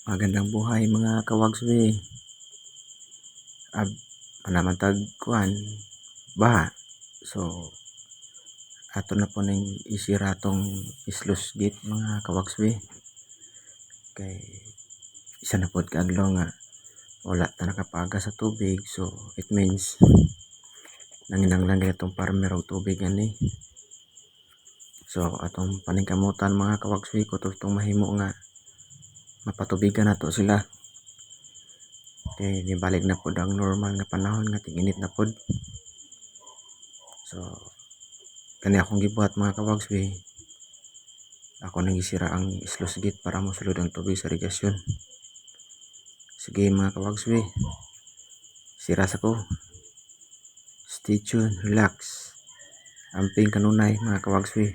Magandang buhay mga kawagswe. Manamantag kuan baha. So ato na po ning isira tong sluice gate mga kawagswe. Kay isa na pod kaadlaw nga wala ta nakapaga sa tubig. So it means nanginanglan itong farmer og tubig ani. So atong paningkamutan mga kawagswe kutob tong mahimo nga mapatubigan nato sila. Kay nibalik na pod ang normal nga panahon nga ting-init na pod. So kani akong gibuhat mga kawagswe, ako nang isira ang sluice gate para mosulod ang tubig sa irigasyon. Sige mga kawagswe, sira sa ko. Stay tuned, relax, amping kanunay mga kawagswe.